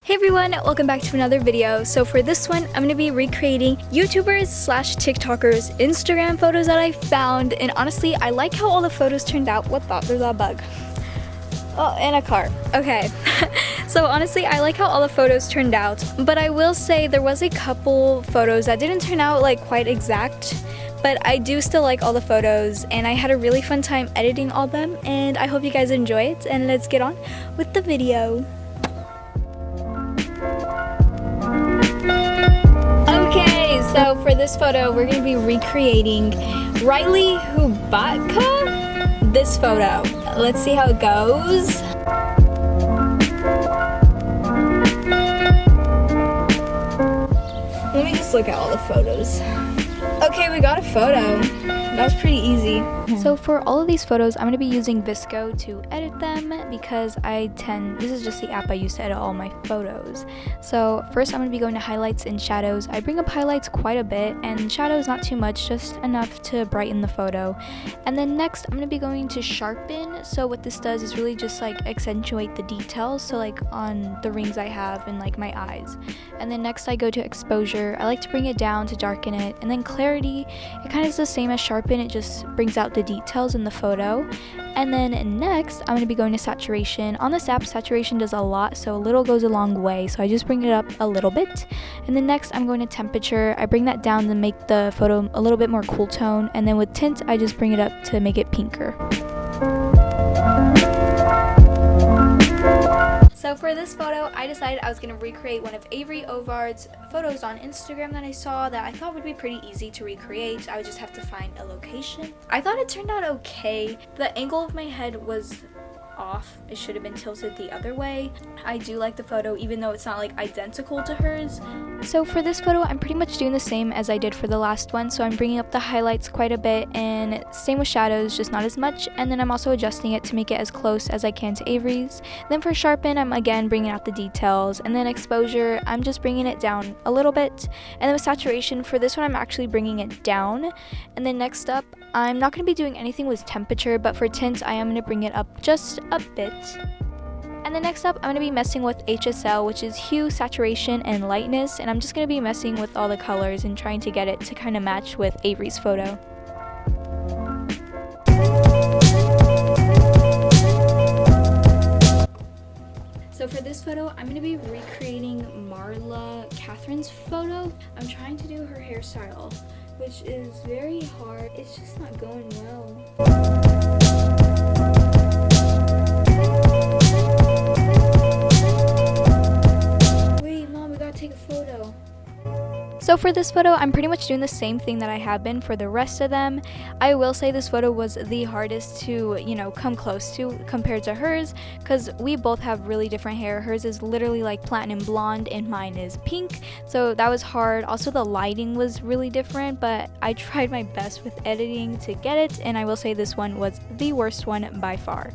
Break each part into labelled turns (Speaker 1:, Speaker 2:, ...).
Speaker 1: Hey everyone, welcome back to another video. So for this one, I'm going to be recreating YouTubers slash TikTokers Instagram photos that I found. And honestly, I like how all the photos turned out. What the? There's a bug. Oh, and a car. Okay. So honestly, I like how all the photos turned out. But I will say there was a couple photos that didn't turn out like quite exact. But I do still like all the photos and I had a really fun time editing all them. And I hope you guys enjoy it. And let's get on with the video. Okay, so for this photo, we're gonna be recreating Riley Hubatka. This photo. Let's see how it goes. Let me just look at all the photos. Okay, we got a photo. That was pretty easy. So for all of these photos, I'm going to be using VSCO to edit them because this is just the app I use to edit all my photos. So first I'm going to be going to highlights and shadows. I bring up highlights quite a bit and shadows not too much, just enough to brighten the photo. And then next I'm going to be going to sharpen. So what this does is really just like accentuate the details. So like on the rings I have and like my eyes. And then next I go to exposure. I like to bring it down to darken it. And then clarity, it kind of is the same as sharpen. It just brings out the details in the photo. And then next I'm going to be going to saturation. On this app, saturation does a lot, so a little goes a long way, so I just bring it up a little bit. And then next I'm going to temperature. I bring that down to make the photo a little bit more cool tone, and then with tint I just bring it up to make it pinker. So for this photo, I decided I was going to recreate one of Avery Ovard's photos on Instagram that I saw that I thought would be pretty easy to recreate. I would just have to find a location. I thought it turned out okay. The angle of my head was off. It should have been tilted the other way. I do like the photo even though it's not like identical to hers. So for this photo, I'm pretty much doing the same as I did for the last one. So I'm bringing up the highlights quite a bit and same with shadows, just not as much. And then I'm also adjusting it to make it as close as I can to Avery's. Then for sharpen, I'm again bringing out the details. And then exposure, I'm just bringing it down a little bit. And then with saturation, for this one, I'm actually bringing it down. And then next up, I'm not going to be doing anything with temperature, but for tint, I am going to bring it up just a bit. And then next up, I'm going to be messing with HSL, which is hue, saturation, and lightness. And I'm just going to be messing with all the colors and trying to get it to kind of match with Avery's photo. So for this photo, I'm going to be recreating Marla Catherine's photo. I'm trying to do her hairstyle, which is very hard. It's just not going well. Take a photo. So for this photo, I'm pretty much doing the same thing that I have been for the rest of them. I will say this photo was the hardest to, come close to compared to hers because we both have really different hair. Hers is literally like platinum blonde and mine is pink. So that was hard. Also, the lighting was really different, but I tried my best with editing to get it. And I will say this one was the worst one by far.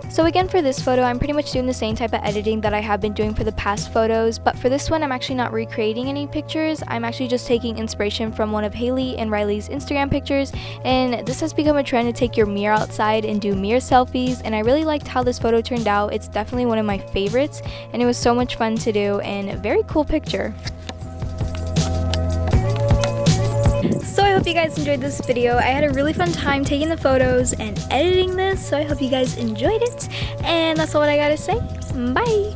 Speaker 1: So again, for this photo, I'm pretty much doing the same type of editing that I have been doing for the past photos, but for this one, I'm actually not recreating any pictures. I'm actually just taking inspiration from one of Haley and Riley's Instagram pictures, and this has become a trend to take your mirror outside and do mirror selfies, and I really liked how this photo turned out. It's definitely one of my favorites, and it was so much fun to do, and a very cool picture. So I hope you guys enjoyed this video. I had a really fun time taking the photos and editing this, so I hope you guys enjoyed it. And that's all I gotta say. Bye!